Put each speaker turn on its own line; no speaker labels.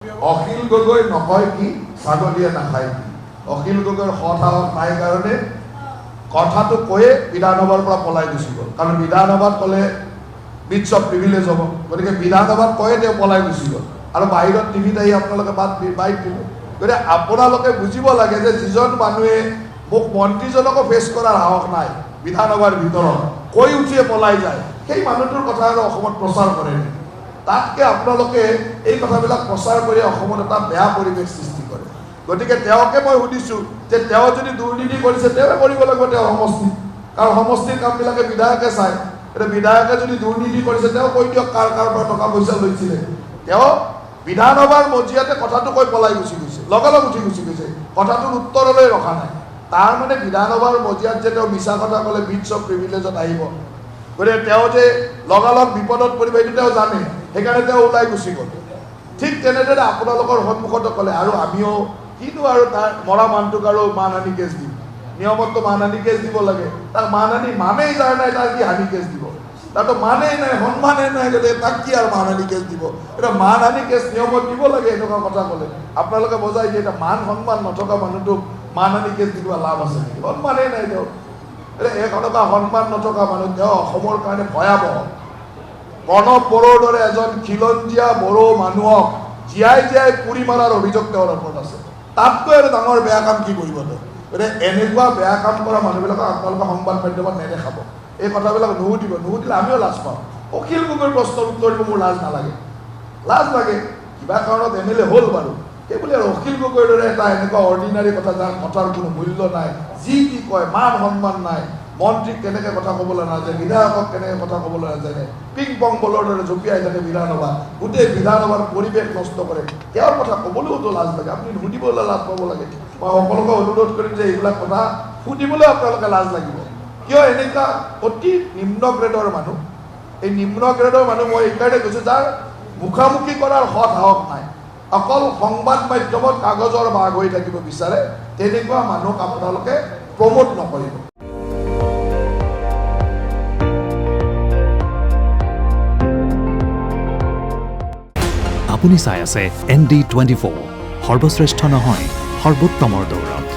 অখিল গগৈ নকয় কি ছাগলীয়ে নাখায় কি অখিল গগৈৰ সৎসাহস নাই কাৰণে কথাটো কৈয়ে বিধানসভাৰ পৰা পলাই গুচি গ'ল কাৰণ বিধানসভাত ক'লে বিটছ অফ প্ৰিভিলেজ হ'ব গতিকে বিধানসভাত কৈয়ে তেওঁ পলাই গুচি গ'ল আৰু বাহিৰত টিভিত আহি আপোনালোকে বাইট দিলে গতিকে আপোনালোকে বুজিব লাগে যে যিজন মানুহে মোক মন্ত্ৰীজনকো ফেচ কৰাৰ সাহস নাই বিধানসভাৰ ভিতৰত কৈ উঠিয়ে পলাই যায় সেই মানুহটোৰ কথা আৰু অসমত প্ৰচাৰ কৰে তাতকে আপোনালোকে এই কথাবিলাক প্ৰচাৰ কৰি অসমত এটা বেয়া পৰিৱেশ সৃষ্টি কৰে গতিকে তেওঁকে মই সুধিছোঁ যে তেওঁ যদি দুৰ্নীতি কৰিছে তেওঁৱে কৰিব লাগিব তেওঁৰ সমষ্টি কাৰণ সমষ্টিৰ কামবিলাকে বিধায়কে চায় এতিয়া বিধায়কে যদি দুৰ্নীতি কৰিছে তেওঁ কৈ দিয়ক কাৰ পৰা টকা পইচা লৈছিলে তেওঁ বিধানসভাৰ মজিয়াতে কথাটো কৈ পলাই গুচি গৈছে লগালগ উঠি গুচি গৈছে কথাটোৰ উত্তৰলৈ ৰখা নাই তাৰ মানে বিধানসভাৰ মজিয়াত যে তেওঁ মিছা কথা ক'লে বিটছ অফ প্ৰিভিলেজত আহিব গতিকে তেওঁ যে লগালগ বিপদত পৰিব এইটো তেওঁ জানে সেইকাৰণে তেওঁ ওলাই গুচি গ'ল ঠিক তেনেদৰে আপোনালোকৰ সন্মুখতো ক'লে আৰু আমিও কিন্তু আৰু তাৰ মৰা মানুহটোক আৰু মানহানি কেছ দিম নিয়মততো মানহানি কেছ দিব লাগে তাক মানহানি মানেই যায় নাই তাৰ কি হানি কেছ দিব তাতো মানেই নাই সন্মানেই নাই গতিকে তাক কি আৰু মানহানি কেছ দিব এটা মানহানি কেছ নিয়মত দিব লাগে এনেকুৱা কথা ক'লে আপোনালোকে বজাই দিয়ে এটা মান সন্মান নথকা মানুহটোক মানহানি কেছ দিব লাভ আছে নেকি সন্মানেই নাই তেওঁ এনেকুৱা সন্মান নথকা মানুহ তেওঁ অসমৰ কাৰণে ভয়াৱহ প্ৰণৱ বড়োৰ দৰে এজন খিলঞ্জীয়া বড়ো মানুহক জীয়াই জীয়াই পুৰি মাৰাৰ অভিযোগ তেওঁৰ ওপৰত আছে তাতকৈ আৰু ডাঙৰ বেয়া কাম কি কৰিব তেওঁ গতিকে এনেকুৱা বেয়া কাম কৰা মানুহবিলাকক আপোনালোকে সংবাদ মাধ্যমত নেদেখাব এই কথাবিলাক নুসুধিলে আমিও লাজ পাওঁ অখিল গগৈৰ প্ৰশ্নৰ উত্তৰ দিব মোৰ লাজ লাগে কিবা কাৰণত MLA হ'ল বাৰু সেইবুলি আৰু অখিল গগৈৰ দৰে এটা এনেকুৱা অৰ্ডিনাৰী কথা যাৰ কথাৰ কোনো মূল্য নাই যি কি কয় মান সন্মান নাই মন্ত্ৰীক কেনেকৈ কথা ক'বলৈ নাজানে বিধায়কক কেনেকৈ কথা ক'বলৈ নাজানে পিং পং বলৰ দৰে জঁপিয়াই থাকে বিধানসভা গোটেই বিধানসভাৰ পৰিৱেশ নষ্ট কৰে তেওঁৰ কথা ক'বলৈওতো লাজ লাগে আপুনি সুধিবলৈ লাজ পাব লাগে মই সকলোকে অনুৰোধ কৰিম যে এইবিলাক কথা সুধিবলৈ আপোনালোকে লাজ লাগিব কিয় এনেকুৱা অতি নিম্ন গ্ৰেডৰ মানুহ এই নিম্ন গ্ৰেডৰ মানুহ মই এইকাৰণে কৈছোঁ যাৰ মুখামুখি কৰাৰ সৎ সাহস নাই অকল সংবাদ মাধ্যমত কাগজৰ বাঘ হৈ থাকিব বিচাৰে তেনেকুৱা মানুহক আপোনালোকে প্ৰমোট নকৰিব
আপুনি চাই আছে ND24 সৰ্বশ্ৰেষ্ঠ নহয় সৰ্বোত্তমৰ দৌৰ